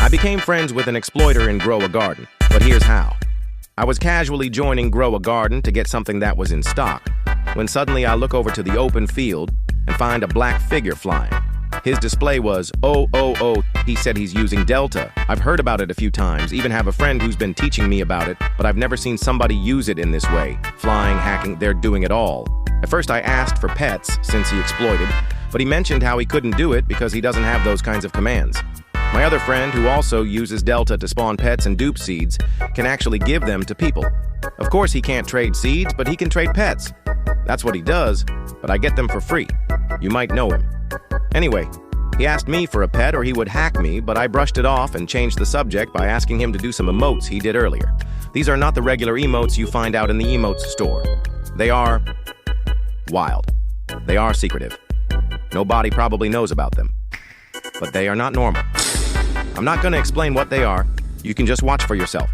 I became friends with an exploiter in Grow a Garden, but here's how. I was casually joining Grow a Garden to get something that was in stock, when suddenly I look over to the open field and find a black figure flying. His display was, oh, he said he's using Delta. I've heard about it a few times, even have a friend who's been teaching me about it, but I've never seen somebody use it in this way. Flying, hacking, they're doing it all. At first I asked for pets, since he exploited, but he mentioned how he couldn't do it because he doesn't have those kinds of commands. My other friend, who also uses Delta to spawn pets and dupe seeds, can actually give them to people. Of course he can't trade seeds, but he can trade pets. That's what he does, but I get them for free. You might know him. Anyway, he asked me for a pet or he would hack me, but I brushed it off and changed the subject by asking him to do some emotes he did earlier. These are not the regular emotes you find out in the emotes store. They are wild. They are secretive. Nobody probably knows about them. But they are not normal. I'm not going to explain what they are. You can just watch for yourself.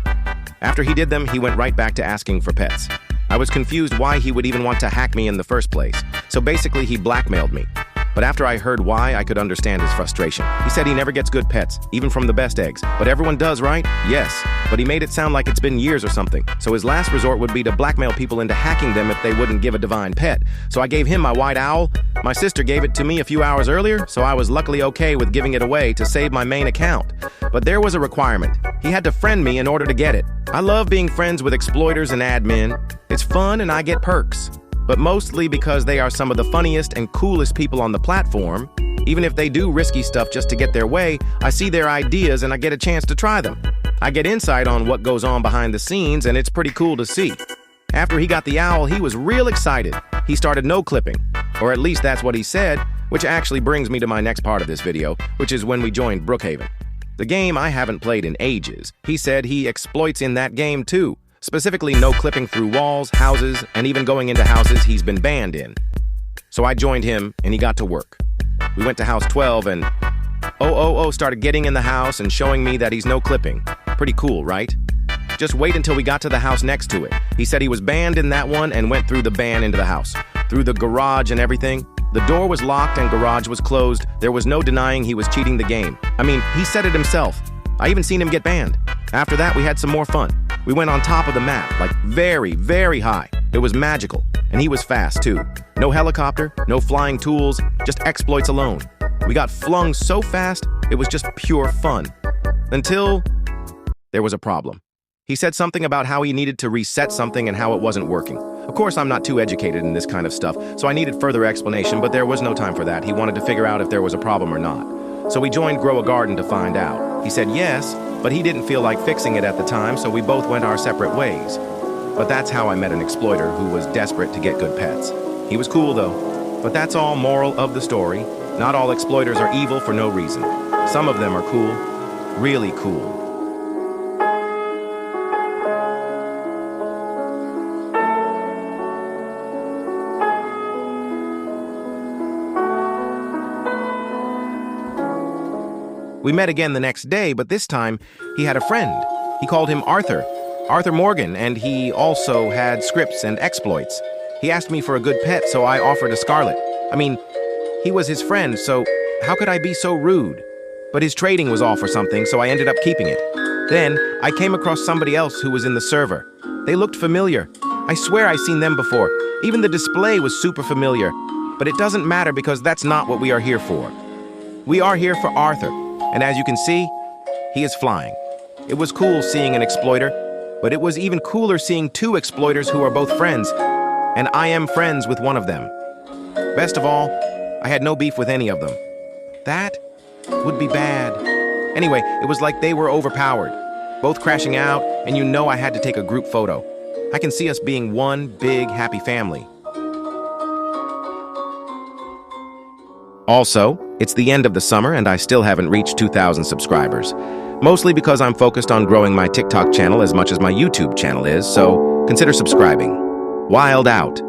After he did them, he went right back to asking for pets. I was confused why he would even want to hack me in the first place. So basically, he blackmailed me. But after I heard why, I could understand his frustration. He said he never gets good pets, even from the best eggs. But everyone does, right? Yes. But he made it sound like it's been years or something. So his last resort would be to blackmail people into hacking them if they wouldn't give a divine pet. So I gave him my white owl. My sister gave it to me a few hours earlier, so I was luckily okay with giving it away to save my main account. But there was a requirement. He had to friend me in order to get it. I love being friends with exploiters and admin. It's fun and I get perks. But mostly because they are some of the funniest and coolest people on the platform. Even if they do risky stuff just to get their way, I see their ideas and I get a chance to try them. I get insight on what goes on behind the scenes and it's pretty cool to see. After he got the owl, he was real excited. He started no-clipping, or at least that's what he said, which actually brings me to my next part of this video, which is when we joined Brookhaven. The game I haven't played in ages. He said he exploits in that game too. Specifically, no clipping through walls, houses, and even going into houses he's been banned in. So I joined him, and he got to work. We went to house 12, and started getting in the house and showing me that he's no clipping. Pretty cool, right? Just wait until we got to the house next to it. He said he was banned in that one and went through the ban into the house. Through the garage and everything. The door was locked and garage was closed. There was no denying he was cheating the game. I mean, he said it himself. I even seen him get banned. After that, we had some more fun. We went on top of the map, like very, very high. It was magical, and he was fast too. No helicopter, no flying tools, just exploits alone. We got flung so fast, it was just pure fun. Until there was a problem. He said something about how he needed to reset something and how it wasn't working. Of course, I'm not too educated in this kind of stuff, so I needed further explanation, but there was no time for that. He wanted to figure out if there was a problem or not. So we joined Grow a Garden to find out. He said yes, but he didn't feel like fixing it at the time, so we both went our separate ways. But that's how I met an exploiter who was desperate to get good pets. He was cool though. But that's all moral of the story. Not all exploiters are evil for no reason. Some of them are cool, really cool. We met again the next day, but this time he had a friend. He called him Arthur Morgan, and he also had scripts and exploits. He asked me for a good pet, so I offered a Scarlet. I mean, he was his friend, so how could I be so rude? But his trading was off or something, so I ended up keeping it. Then I came across somebody else who was in the server. They looked familiar. I swear I've seen them before. Even the display was super familiar. But it doesn't matter because that's not what we are here for. We are here for Arthur. And as you can see, he is flying. It was cool seeing an exploiter, but it was even cooler seeing two exploiters who are both friends, and I am friends with one of them. Best of all, I had no beef with any of them. That would be bad. Anyway, it was like they were overpowered, both crashing out, and you know I had to take a group photo. I can see us being one big happy family. Also, it's the end of the summer and I still haven't reached 2,000 subscribers. Mostly because I'm focused on growing my TikTok channel as much as my YouTube channel is, so consider subscribing. Wild out!